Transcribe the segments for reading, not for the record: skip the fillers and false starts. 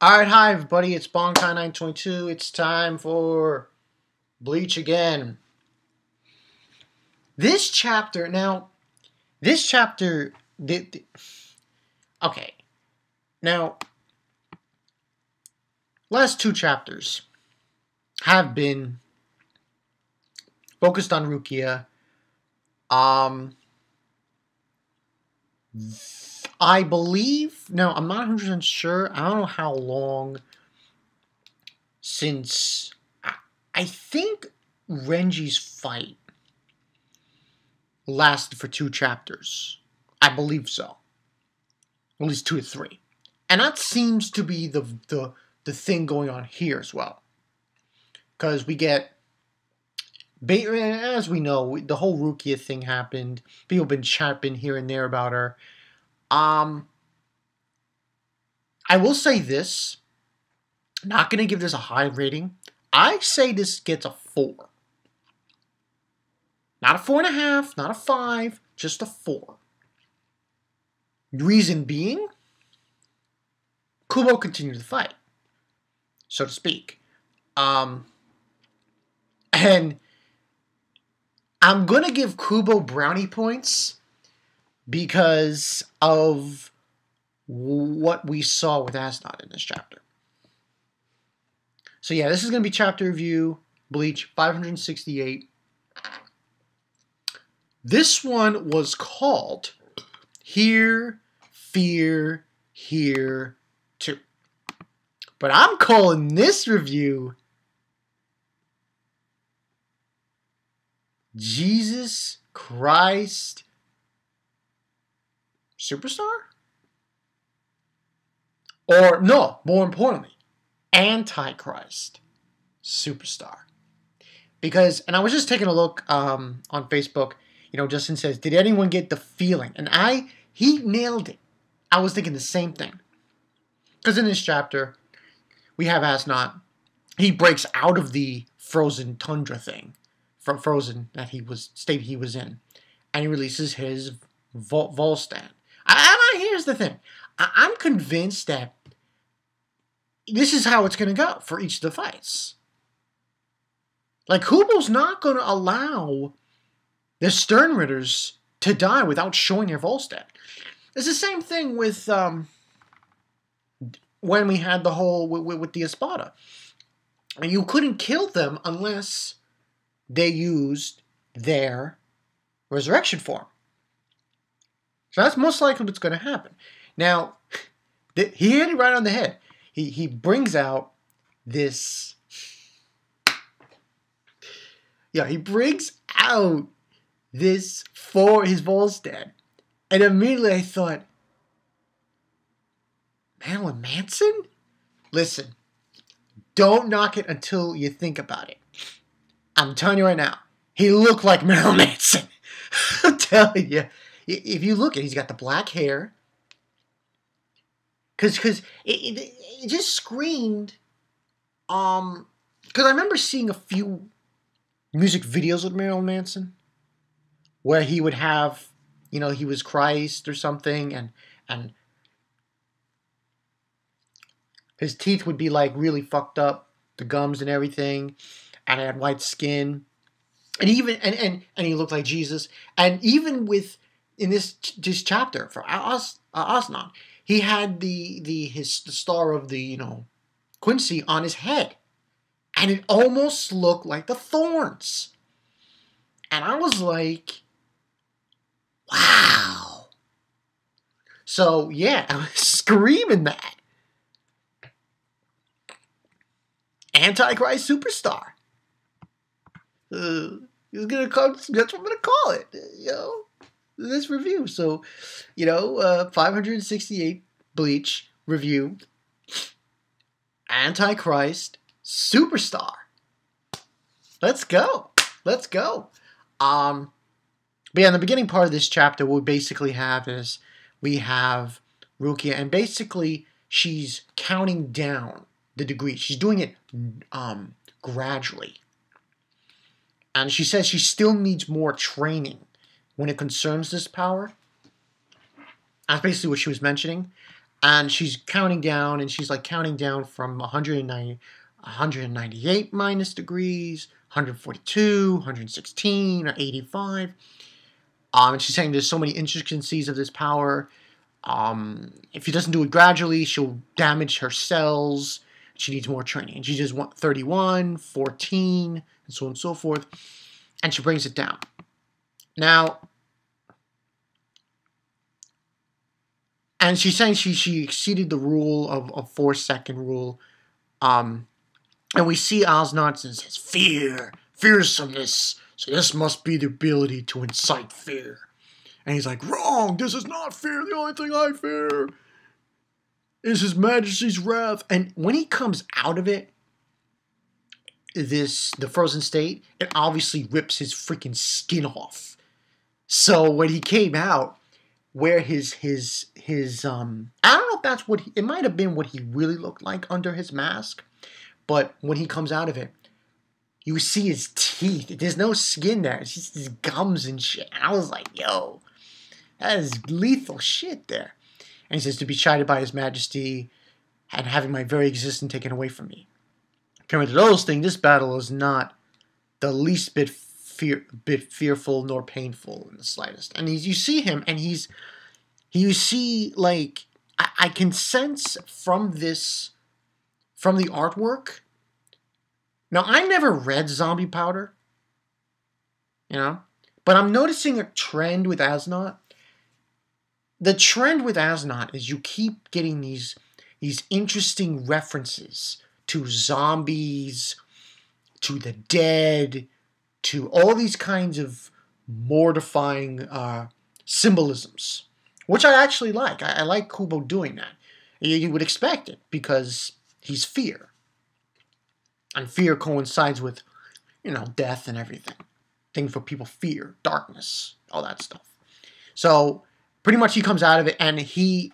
Alright, hi everybody, it's Bonkai922. It's time for Bleach again. This chapter, okay, now, last two chapters have been focused on Rukia. I believe, no, I'm not 100% sure. I don't know how long since, I think Renji's fight lasted for 2 chapters. I believe so. At least 2 or 3. And that seems to be the thing going on here as well. Because we get, as we know, the whole Rukia thing happened. People have been chirping here and there about her. I will say this. Not going to give this a high rating. I say this gets a 4. Not a 4.5, not a 5, just a 4. Reason being, Kubo continued the fight, so to speak. And I'm going to give Kubo brownie points because of what we saw with Asnod in this chapter. So yeah, this is going to be chapter review, Bleach, 568. This one was called Here, Fear, Here, Too. But I'm calling this review Jesus Christ Superstar? Or, no, more importantly, Antichrist Superstar. Because, and I was just taking a look on Facebook, you know, Justin says, did anyone get the feeling? And he nailed it. I was thinking the same thing. Because in this chapter, we have Asnod. He breaks out of the frozen tundra thing, from Frozen, that state he was in. And he releases his Volstand. Here's the thing. I'm convinced that this is how it's going to go for each of the fights. Like, Kubo's not going to allow the Sternritters to die without showing their Volstand. It's the same thing with when we had the whole with the Espada. And you couldn't kill them unless they used their resurrection form. So that's most likely what's going to happen. Now, he hit it right on the head. He brings out this... Yeah, he brings out this for his Volstand. And immediately I thought, Marilyn Manson? Listen, don't knock it until you think about it. I'm telling you right now, he looked like Marilyn Manson. I'm telling you. If you look at it, he's got the black hair. Because it just screamed. Because I remember seeing a few music videos with Marilyn Manson where he would have, you know, he was Christ or something, and his teeth would be like really fucked up, the gums and everything, and he had white skin, and even and he looked like Jesus. And even with in this chapter for Asnod, he had the star of the, you know, Quincy on his head, and it almost looked like the thorns. And I was like, wow. So yeah, I was screaming that. Antichrist Superstar. He's gonna come. That's what I'm gonna call it. You know, this review. So, you know, 568 Bleach review. Antichrist Superstar. Let's go. Let's go. But yeah, in the beginning part of this chapter, what we basically have is we have Rukia, and basically she's counting down the degrees. She's doing it gradually. And she says she still needs more training when it concerns this power. That's basically what she was mentioning. And she's counting down, and she's like counting down from 198 minus degrees, 142, 116, or 85. And she's saying there's so many intricacies of this power. If he doesn't do it gradually, she'll damage her cells. She needs more training. And she just wants 31, 14, and so on and so forth. And she brings it down. Now, and she's saying she exceeded the rule of 4-second rule. And we see Oznot and says, fear, fearsomeness. So this must be the ability to incite fear. And he's like, wrong, this is not fear. The only thing I fear is His Majesty's wrath. And when he comes out of it, the frozen state, it obviously rips his freaking skin off. So when he came out, where his I don't know if that's what it might have been what he really looked like under his mask, but when he comes out of it, you see his teeth. There's no skin there. It's just his gums and shit. And I was like, yo, that is lethal shit there. And he says, to be chided by His Majesty and having my very existence taken away from me. Compared to those things, this battle is not the least bit fearful nor painful in the slightest. And you see him, and you see, like, I can sense from the artwork. Now, I never read Zombie Powder, but I'm noticing a trend with Oznot. The trend with Oznot is you keep getting these interesting references to zombies, to the dead, to all these kinds of mortifying symbolisms, which I actually like. I like Kubo doing that. You would expect it because he's fear. And fear coincides with, death and everything. Things where people fear, darkness, all that stuff. So pretty much he comes out of it, and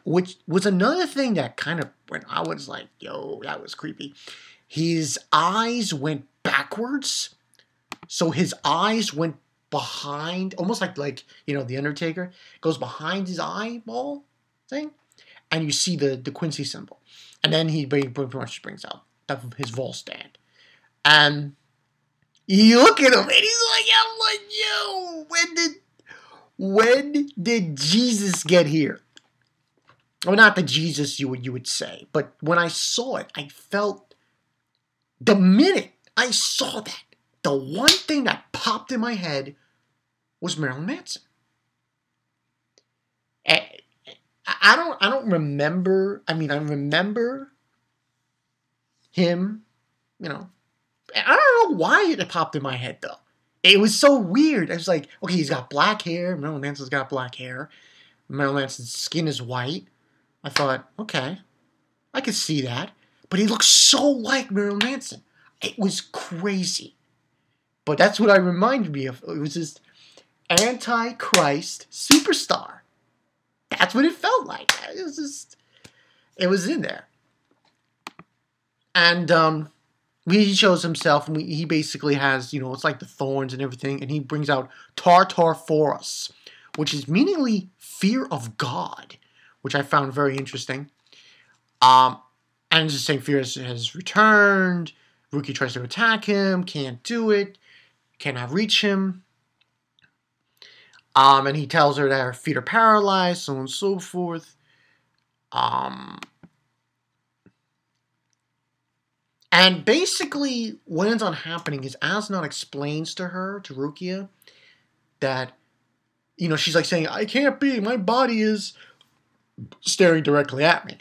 which was another thing that kind of, when I was like, yo, that was creepy. His eyes went backwards. So his eyes went behind, almost like the Undertaker goes behind his eyeball thing, and you see the Quincy symbol. And then he pretty much brings out his Vol stand. And you look at him, and he's like, I'm like, yo, when did Jesus get here? Well, not the Jesus you would say, but when I saw it, I felt, the minute I saw that, the one thing that popped in my head was Marilyn Manson. I don't remember. I mean, I remember him, I don't know why it popped in my head, though. It was so weird. I was like, okay, he's got black hair. Marilyn Manson's got black hair. Marilyn Manson's skin is white. I thought, okay, I could see that. But he looks so like Marilyn Manson. It was crazy. But that's what I reminded me of. It was just Antichrist superstar. That's what it felt like. It was in there. And he shows himself, and he basically has, it's like the thorns and everything, and he brings out Tartar for us, which is meaningly fear of God, which I found very interesting. And it's just saying fear has returned. Rukia tries to attack him, can't do it, cannot reach him. And he tells her that her feet are paralyzed, so on and so forth. And basically, what ends on happening is Oznot explains to Rukia, that, she's like saying, I can't be, my body is staring directly at me.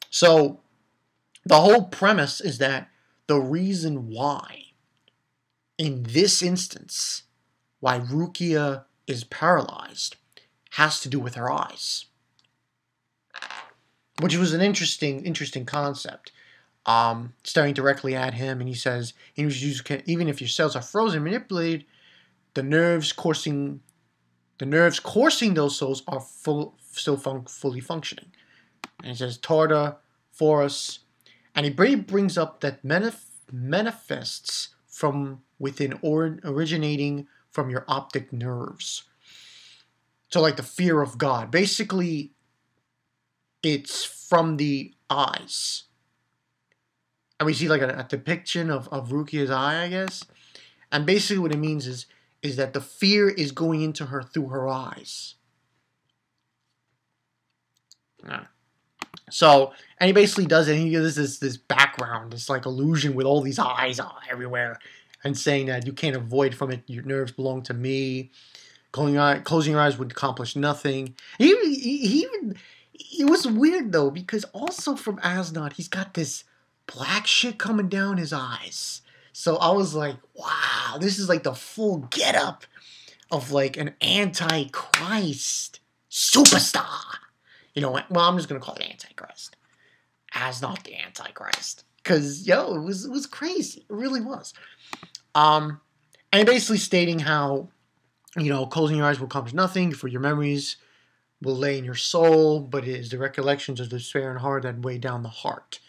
So, the whole premise is that the reason why, in this instance, why Rukia is paralyzed, has to do with her eyes. Which was an interesting concept. Staring directly at him, and he says, even if your cells are frozen and manipulated, the nerves coursing those cells are still fully functioning. And he says, Tarda, Forus, and he brings up that manifests from within, or originating from your optic nerves. So like the fear of God. Basically, it's from the eyes. And we see like a depiction of Rukia's eye, I guess. And basically what it means is that the fear is going into her through her eyes. Yeah. So, and he basically does it, and he gives this background, this like illusion with all these eyes everywhere, and saying that you can't avoid from it, your nerves belong to me. Closing your eyes would accomplish nothing. He even, it was weird though, because also from Asnod, he's got this black shit coming down his eyes. So I was like, wow, this is like the full getup of like an anti-Christ superstar. You know what? Well, I'm just gonna call it Antichrist, as not the Antichrist, because it was crazy. It really was. And basically stating how, closing your eyes will accomplish nothing, for your memories will lay in your soul, but it is the recollections of despair and horror that weigh down the heart.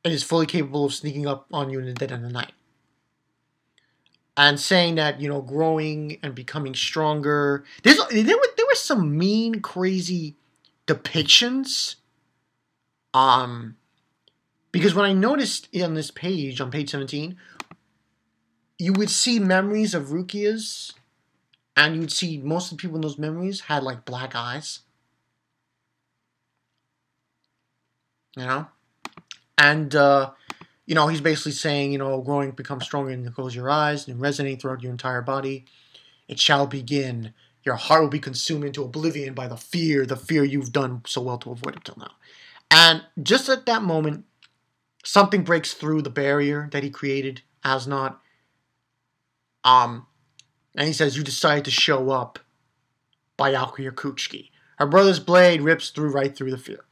It is fully capable of sneaking up on you in the dead of the night. And saying that, growing and becoming stronger. There were some mean, crazy depictions. Because when I noticed on this page, on page 17, you would see memories of Rukia's, and you would see most of the people in those memories had like black eyes. And he's basically saying, growing becomes stronger and close your eyes and resonate throughout your entire body. It shall begin. Your heart will be consumed into oblivion by the fear you've done so well to avoid up till now. And just at that moment, something breaks through the barrier that he created, Asnod. And he says, you decided to show up, Byakuya Kuchiki. Her brother's blade rips right through the fear.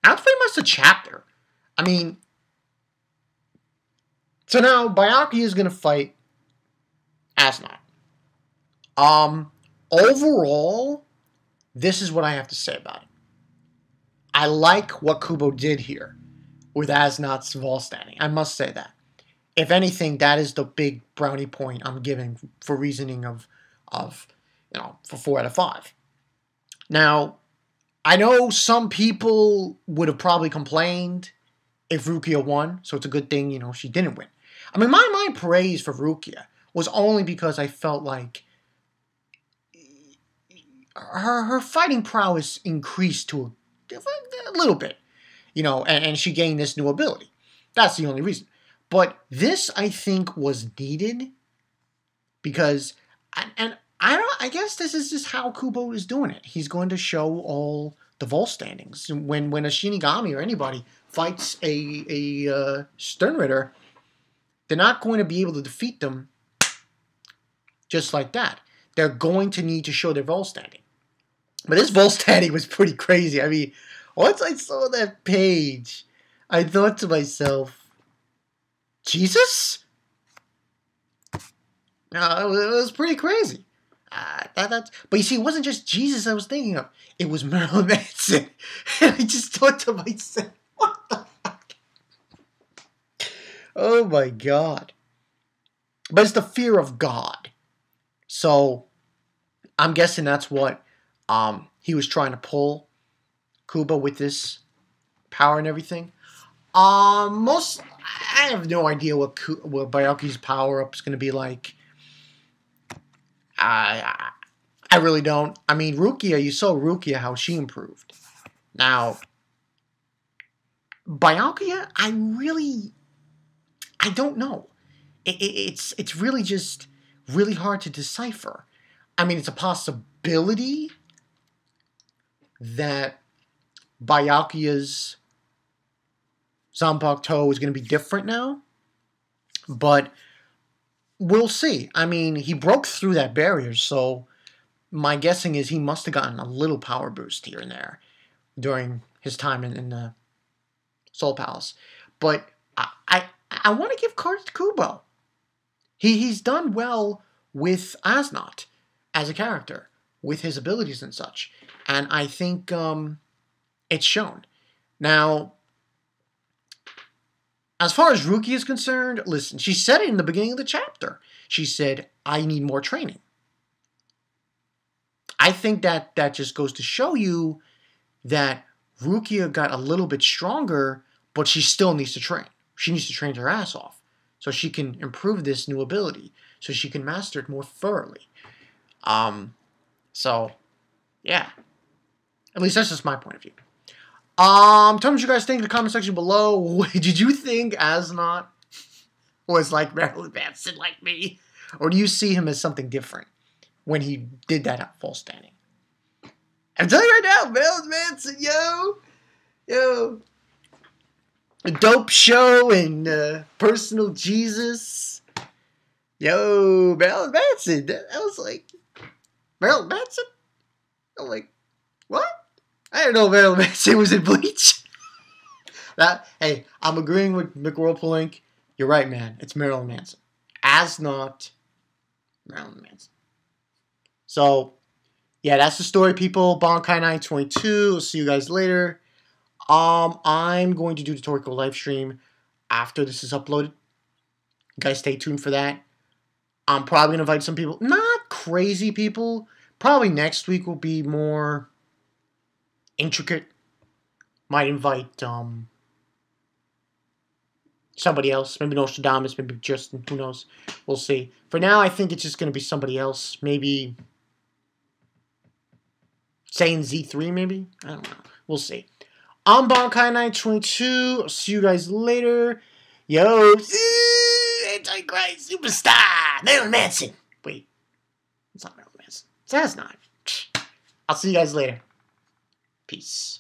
That's pretty much the chapter. I mean, so now Byakuya is going to fight Asnod. Overall, this is what I have to say about it. I like what Kubo did here with Asnod's wall standing. I must say that. If anything, that is the big brownie point I'm giving for reasoning of for 4 out of 5. Now, I know some people would have probably complained if Rukia won, so it's a good thing, she didn't win. I mean, my praise for Rukia was only because I felt like her fighting prowess increased to a little bit, and she gained this new ability. That's the only reason. But this, I think, was needed because, and I guess this is just how Kubo is doing it. He's going to show all the vault standings. When a Shinigami or anybody fights a Stern Ritter, they're not going to be able to defeat them just like that. They're going to need to show their vault standing. But this vault standing was pretty crazy. I mean, once I saw that page, I thought to myself, Jesus? No, it was pretty crazy. But you see, it wasn't just Jesus I was thinking of. It was Marilyn Manson. And I just thought to myself, what the fuck? Oh my God. But it's the fear of God. So, I'm guessing that's what he was trying to pull Kubo with this power and everything. I have no idea what Byakuya's power-up is going to be like. I really don't. I mean, Rukia, you saw Rukia, how she improved. Now, Byakuya, I don't know. It's really just really hard to decipher. I mean, it's a possibility that Byakuya's Zanpakuto is going to be different now, but we'll see. I mean, he broke through that barrier, so my guessing is he must have gotten a little power boost here and there during his time in the Soul Palace. But I want to give credit to Kubo. He's done well with Asnod as a character, with his abilities and such, and I think it's shown. Now, as far as Rukia is concerned, listen, she said it in the beginning of the chapter. She said, I need more training. I think that just goes to show you that Rukia got a little bit stronger, but she still needs to train. She needs to train her ass off so she can improve this new ability, so she can master it more thoroughly. So, yeah. At least that's just my point of view. Tell me what you guys think in the comment section below. Did you think Asnot was like Marilyn Manson like me? Or do you see him as something different when he did that false standing? I'm telling you right now, Marilyn Manson, yo. A dope show and personal Jesus. Yo, Marilyn Manson. I was like, Marilyn Manson? I'm like, what? I didn't know Marilyn Manson was in Bleach. Hey, I'm agreeing with McWhirlpool. You're right, man. It's Marilyn Manson. Asnot Marilyn Manson. So, yeah, that's the story, people. Bankai 922. We'll see you guys later. I'm going to do the Toriko live stream after this is uploaded. You guys stay tuned for that. I'm probably going to invite some people. Not crazy people. Probably next week will be more intricate. Might invite somebody else. Maybe Nostradamus, maybe Justin. Who knows? We'll see. For now, I think it's just going to be somebody else. Maybe saying Z3, maybe? I don't know. We'll see. I'm Bankai922. I'll see you guys later. Yo, Antichrist Superstar, Marilyn Manson. Wait, it's not Marilyn Manson. That's not. I'll see you guys later. Peace.